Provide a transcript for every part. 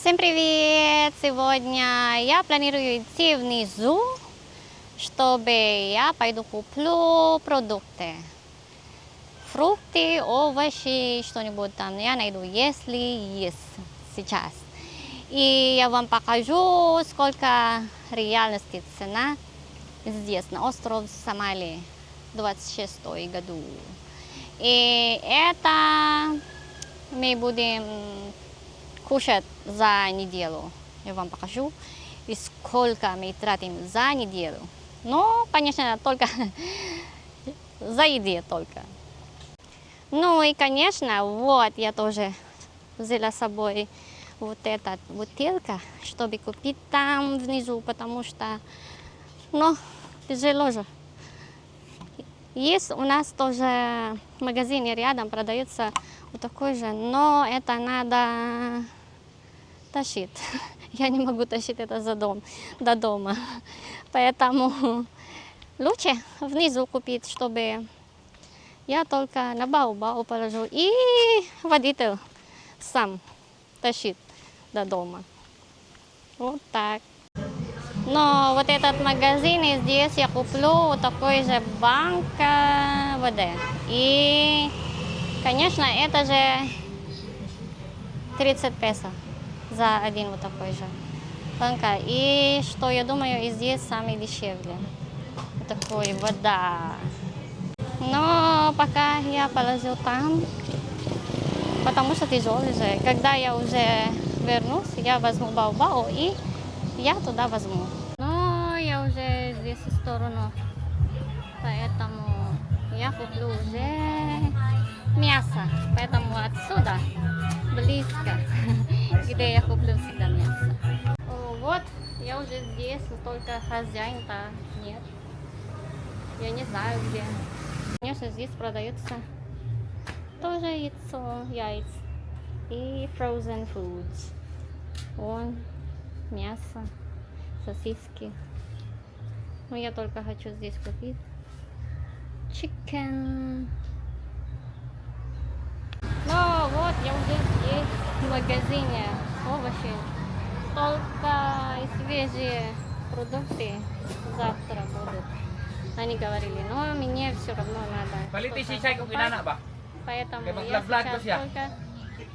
Всем привет! Сегодня я планирую идти внизу, чтобы я пойду куплю продукты. Фрукты, овощи, что-нибудь там я найду, если есть сейчас. И я вам покажу, сколько реальности цена здесь, на остров Сомали, 26 году. И это мы будем кушать за неделю. Я вам покажу, и сколько мы тратим за неделю. Но, конечно, только за еду только. Ну и, конечно, вот я тоже взяла с собой вот эта бутылка, чтобы купить там внизу, потому что, ну, тяжело же. Есть у нас тоже в магазине рядом продается вот такой же, но это надо тащить. Я не могу тащить это до дома. Поэтому лучше внизу купить, чтобы я только на бау-бау положу и водитель сам тащит до дома. Вот так. Но вот этот магазин, и здесь я куплю вот такой же банка воды. И, конечно, это же 30 песо за один вот такой же банка. И что я думаю, и здесь самый дешевле. Вот такой вода. Но пока я положу там, потому что тяжелый же. Когда я уже вернусь, я возьму бау-бау и я туда возьму. Но я уже здесь в сторону, поэтому я куплю уже мясо. Поэтому отсюда близко, где я куплю всегда мясо. Вот, я уже здесь, но только хозяин-то нет. Я не знаю где. Конечно, здесь продается тоже яйца и frozen foods. Вон, мясо, сосиски. Но я только хочу здесь купить chicken. Ну вот, я уже здесь, в магазине овощи. Только свежие продукты завтра будут. Они говорили, но мне все равно надо. Politisi siya kung inana ba? Поэтому Kaya я mag-vlog ko сейчас siya. только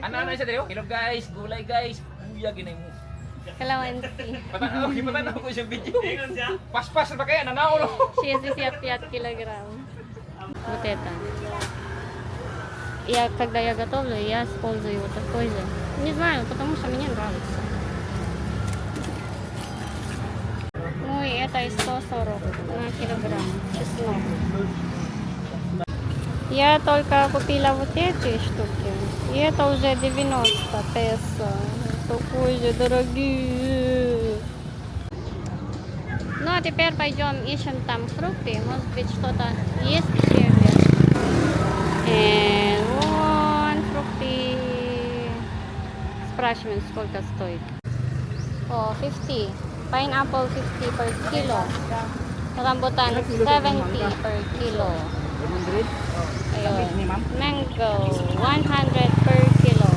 Ano siya dito? Ilog guys, gulay guys, buya ginay mo. калаванси. Patanaw ko siyang video. Pas-pas ba kaya? Nanao no? 65 килограмм. Вот это. Когда я готовлю, я использую вот такой же. Не знаю, потому что мне нравится. Ну и это и 140 на килограмм чеснок. Я только купила вот эти штуки. И это уже 90 песо. Такой же дорогие. Ну а теперь пойдем ищем там фрукты. Может быть что-то есть дешевле. И вон фрукты. Спрашиваем, сколько стоит. О, 50. Pineapple 50 per kilo. Rambutan 70 per kilo. Ayun. Mango 100 per kilo.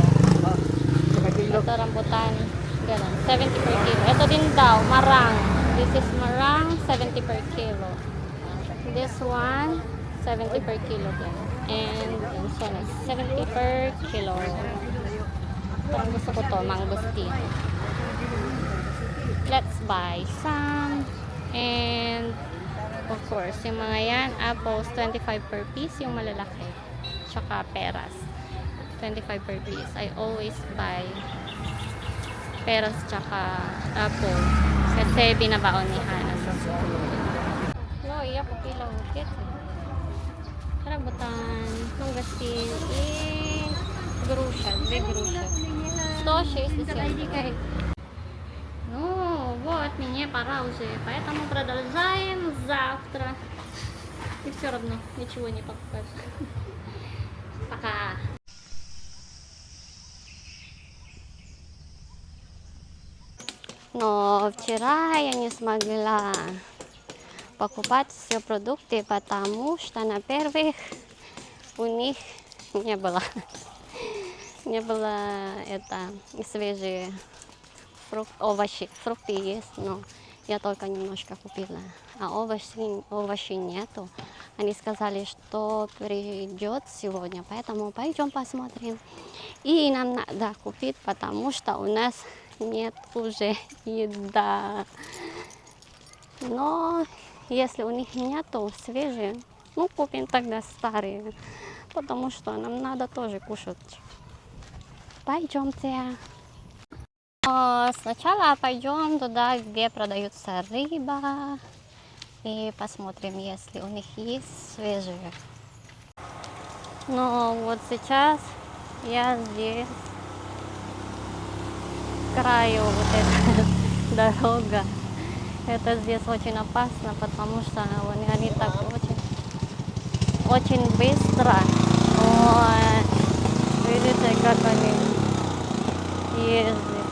Ito rambutan, ganun, 70 per kilo. Ito din daw, marang. This is marang, 70 per kilo. This one, 70 per kilo din. And this one is 70 per kilo. Parang gusto ko to, mangosteen. Let's buy some. And of course, yung mga yan, apples, 25 per piece, yung malalaki. Tsaka peras, 25 per piece. I always buy peras tsaka apple. Kasi binabaon ni Hana sa school. No, iya po pilang ukit. Karabutan, mangosteen, and груша, 2 груши. 160. Ну, вот, мне пора уже, поэтому продолжаем завтра. И все равно ничего не покупать. Пока. Но вчера я не смогла покупать все продукты, потому что на первых у них не было это свежие овощи. Фрукты есть, но я только немножко купила. А овощей нету. Они сказали, что придет сегодня, поэтому пойдем посмотрим. И нам надо купить, потому что у нас нет уже еда. Но если у них нету свежие, ну купим тогда старые, потому что нам надо тоже кушать. Пойдемте. Сначала пойдем туда, где продаются рыба, и посмотрим, если у них есть свежие. Но вот сейчас я здесь, к краю вот эта дорога. Это здесь очень опасно, потому что они так очень быстро. Ой, видите, как они ездят.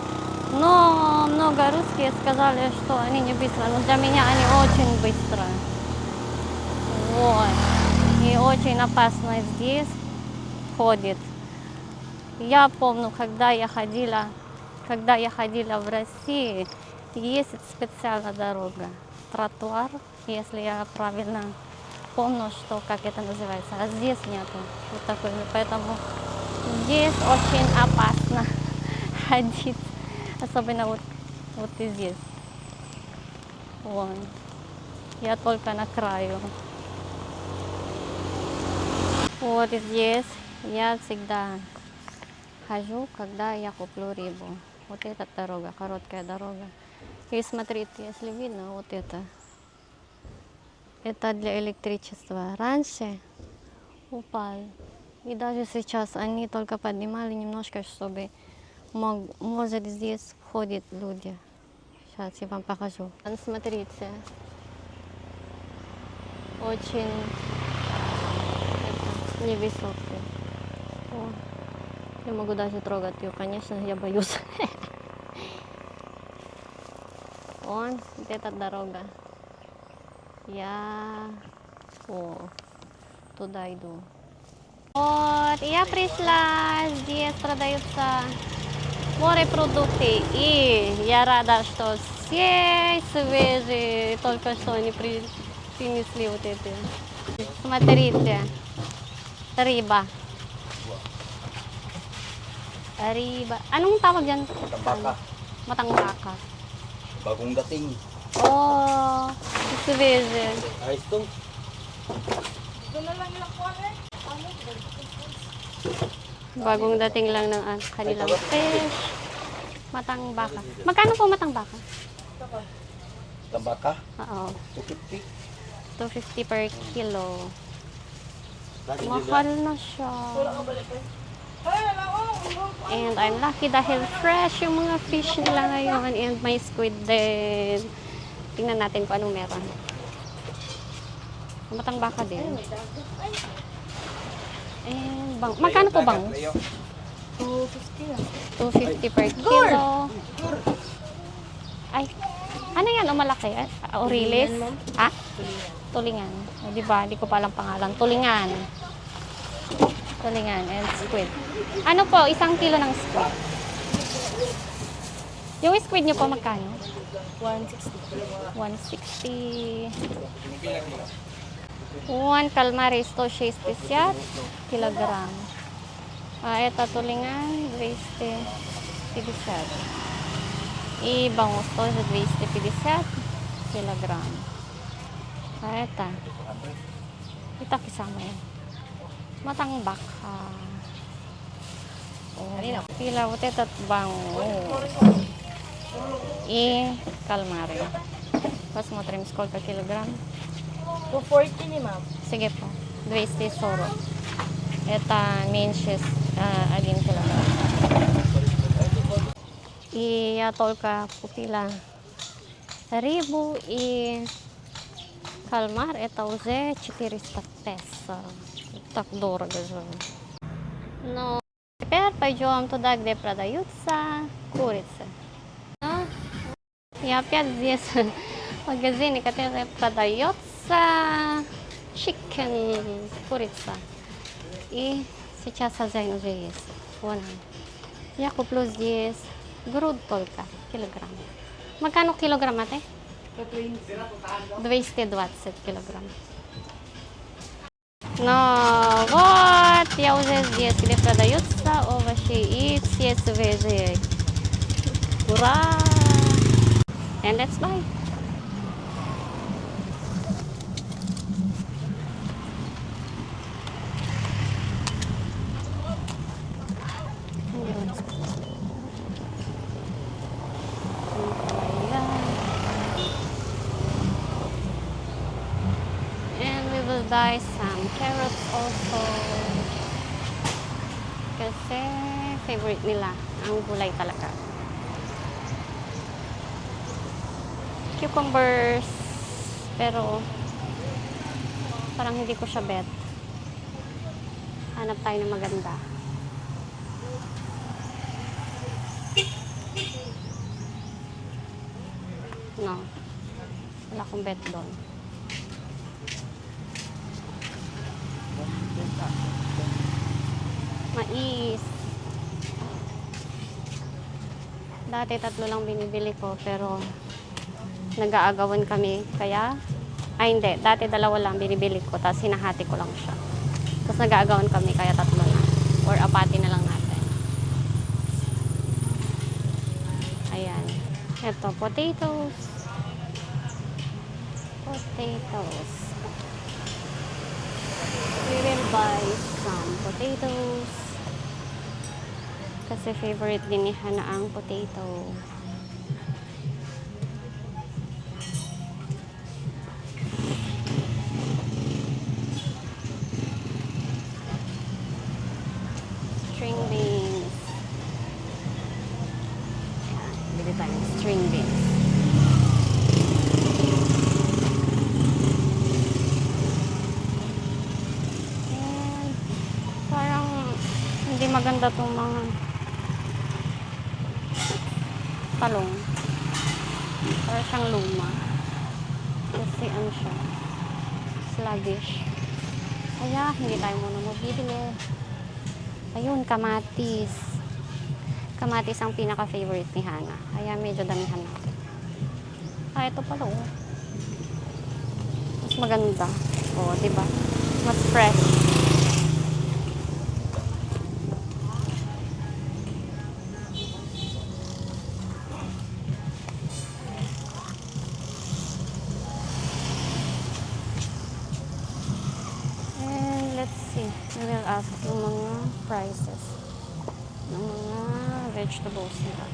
Но много русских сказали, что они не быстро, но для меня они очень быстро. Вот. И очень опасно здесь ходит. Я помню, когда я ходила в России, есть специальная дорога, тротуар, если я правильно помню, что как это называется, а здесь нету вот такой, поэтому здесь очень опасно ходить, особенно вот и здесь. Вон. Я только на краю. Вот здесь я всегда хожу, когда я куплю рыбу. Вот эта дорога, короткая дорога. И смотрите, если видно, вот это для электричества. Раньше упал. И даже сейчас они только поднимали немножко, чтобы, может, здесь входят люди. Сейчас я вам покажу. Смотрите. Очень невысокий. О, я могу даже трогать ее, конечно, я боюсь. Вон, где-то дорога. Я туда иду. Вот, я пришла. Здесь продаются морепродукты. И я рада, что все свежие. Только что они принесли вот эти. Смотрите. Riba. Riba. Anong tawag dyan? Matambaka. Matambaka. Bagong dating. Oh, свежие. Ayos to. Bagong dating lang ng kanilang fish. Matang baka. Magkano po matang baka? Tambaka. Oo. 250. 250 per kilo. Mahal na siya. And I'm lucky dahil fresh yung mga fish nila ngayon. And may squid din. Tingnan natin kung anong meron. Matang baka din. And magkano po bang? 250 per kilo. Ay, ano yan? O malaki? Orilis? Ah? Tulingan. O, diba? Hindi ko pa alam pangalan. Tulingan. Tulingan and squid. Ano po? 1 kilo ng squid. Yung squid nyo po magkano? 160. 1 calamares 160 kilogram. Это tulingan 250. И банgus тоже 250 килограмм. А это kasama yan. Matang baka. Пила вот этот банgus. И кальмары. Посмотрим, сколько килограмм. 240 ni ma'am. Sige po. 240. Это меньше 1 килограмм. И я только купила рыбу и кальмар. Это уже 400 песо. Так дорого же. Но теперь пойдем туда, где продаются курицы. И опять здесь в магазине, который продается chicken, курица. И сейчас хозяин уже есть. Вон он. Я куплю здесь Gurud kolka, kilogram. Magkano kilogram ate? 220 kilogram. Но вот, я уже здесь, где продаются овощи и все свежие. Ура! And let's buy. And we will buy some carrots also. Kasi favorite nila ang gulay talaga. Cucumbers, pero parang hindi ko siya bet. Hanap tayo ng maganda. No. Wala akong bet doon. Mais. Dati 3 lang binibili ko, pero nag-aagawan kami. Kaya, hindi. Dati 2 lang binibili ko, tapos hinahati ko lang siya. Tapos nag-aagawan kami, kaya 3 na. Or apati na lang natin. Ayan. Ito, potatoes. Potatoes. We will buy some potatoes. Kasi favorite din ni Hana ang potato. String beans. Ayan, bili tayo ng string beans. And parang hindi maganda tong mga talong. Para siyang luma. Kasi ano siya, sluggish. Kaya hindi tayo muna mabibili. Ayun, kamatis. Kamatis ang pinaka-favorite ni Hana. Kaya medyo damihan natin. Ito pala oh. Mas maganda. Oh, diba? Mas fresh. We will ask yung mga prices ng mga vegetables nila.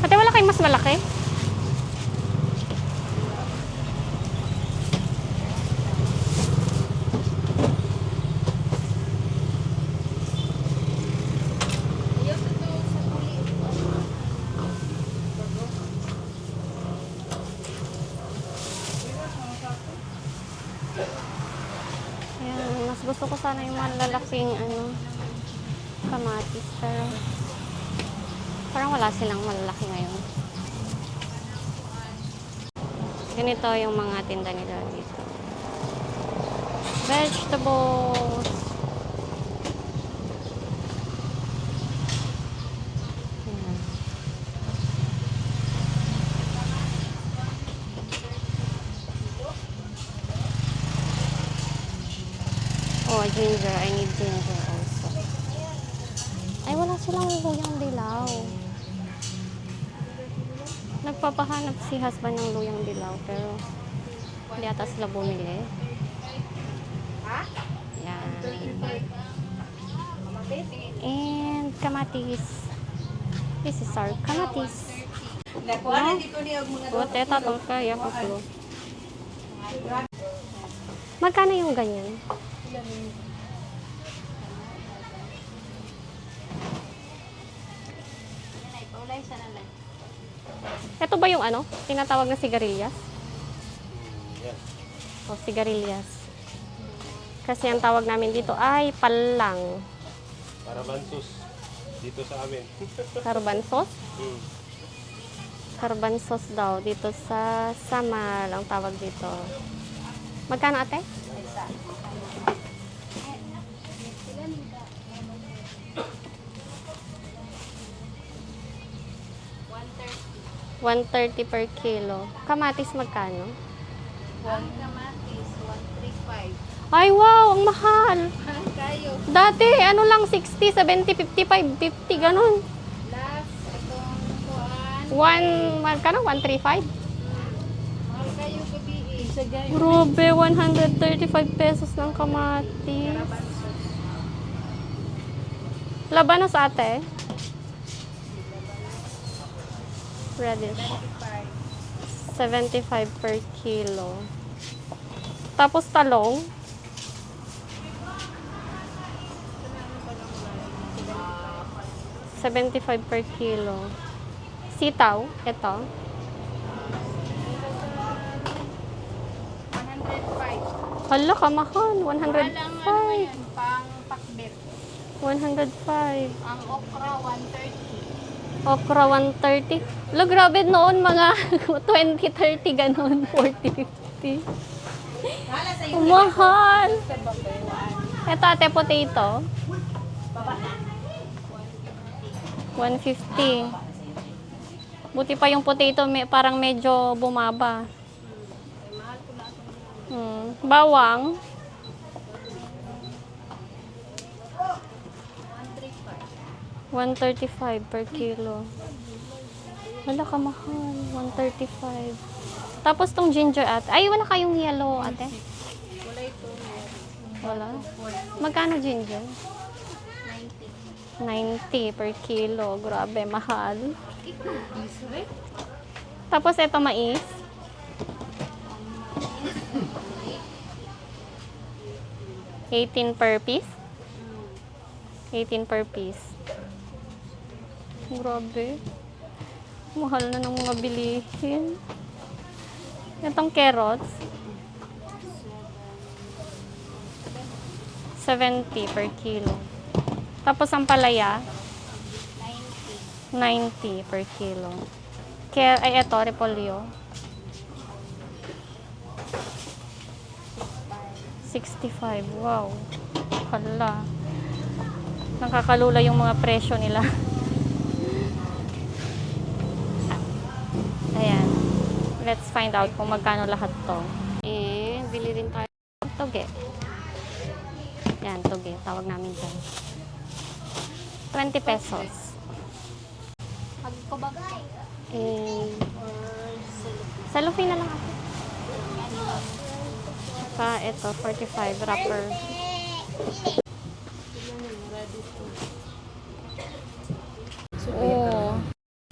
Ate, wala kayong mas malaki? Ayan, mas gusto ko sana yung malalaking kamatis, pero parang wala silang malalaki ngayon. Ganito yung mga tinda nila dito. Vegetables. Ayan. Oh, ginger. I need ginger also. Ay, wala silang luyang dilaw. Nagpapahanap si husband ng luyang dilaw, pero hindi ata sila bumili. Yan. And kamatis. This is our kamatis. No? Buat tatong kaya ko. Magkano yung ganyan? Ito ba yung ano? Tinatawag na sigarilyas? O, sigarilyas. Kasi ang tawag namin dito ay palang. Caravansus dito sa amin. Karbansos? Hmm. Karbansos daw. Dito sa Samal ang tawag dito. Magkano ate? $130 per kilo. Kamatis magkano? Ang kamatis, 135. Ay, wow! Ang mahal! Kayo. Dati, ano lang, 60, 70, 55, 50, ganun. Last, itong kuan. Magkano? 135? Mahal kayo gabi eh. Isa gayo. Grabe, 135 pesos ng kamatis. Labanos ate? Radish. 75 per kilo. Tapos talong. $75 per kilo. Sitaw, ito. 105. Hala, kamahal. Mahal ang ano 105. yan, pang pakbet. 105. Ang okra, 130. Okra 130. Lo, grabe noon mga 20, 30, ganun. 40, 50. Mahal. Ito ate, potato. 150. Buti pa yung potato, parang medyo bumaba. Bawang. 135 per kilo. Wala ka mahal. 135. Tapos tong ginger ate. Ay, wala kayong yellow ate? Wala ito. Wala. Magkano ginger? 90 per kilo. Grabe, mahal. Tapos ito mais. $18 per piece. 18 per piece. Grabe. Mahal na ng mga bilihin. Itong carrots. 70 per kilo. Tapos ang palaya. 90 per kilo. Ay, eto, repolyo. 65. Wow. Hala. Nakakalula yung mga presyo nila. Ayan. Let's find out kung magkano lahat to. Eh, bili rin tayo ng toge. Yan, toge. Tawag namin dyan. 20 pesos. And, cellophane na lang ako. Saka ito, 45 wrapper. Oh,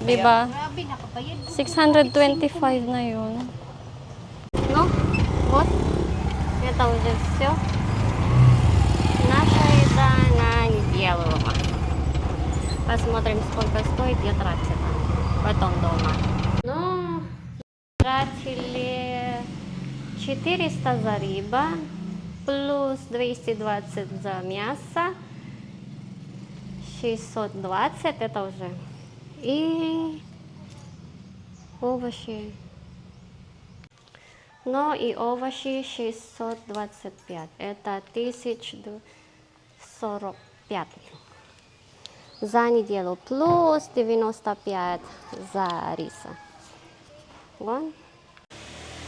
diba? Grabe, nakabayad. 625 na yun. No? What? Это уже все. Наша еда на неделю. Посмотрим, сколько стоит, я тратила. Потом дома. Ну, тратили 400 за рыба, плюс 220 за мясо, 620 это уже. И овощи. Но и овощи 625. Это 1045 за неделю. Плюс 95 за риса. Вот.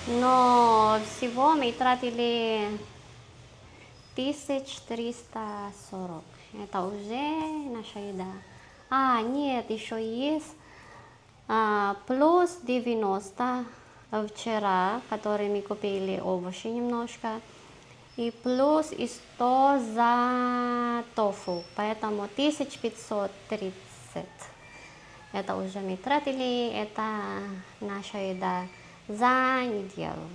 Но всего мы тратили 1340. Это уже наша еда. А, нет, еще есть плюс 90 вчера, которые мы купили овощи немножко. И плюс 100 за тофу. Поэтому 1530. Это уже мы тратили. Это наша еда за неделю.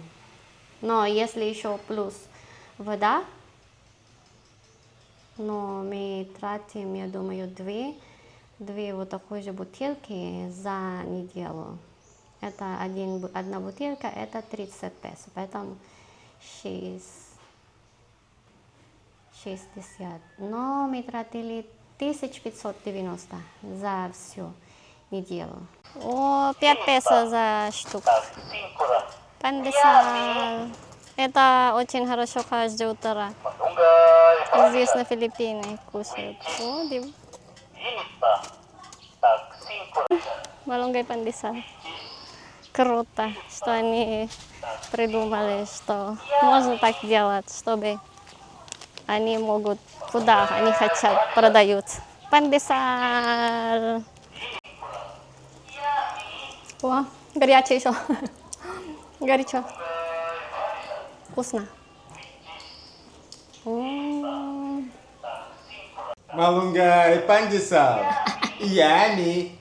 Но если еще плюс вода, но мы тратим, я думаю, две вот такой же бутылки за неделю. Это одна бутылка, это 30 песо, поэтому 60. Но мы тратили 1590 за всю неделю. О, 5 песо за штуку. Пандесал. Это очень хорошо каждое утро. Здесь на Филиппинах кушают. О, Малунгай пандесал. Круто, что они придумали, что можно так делать, чтобы они могут, куда они хотят, продают. Пандесал. О, горячий еще. Горячо. Вкусно. Malunggay Pandesal. Iya nih.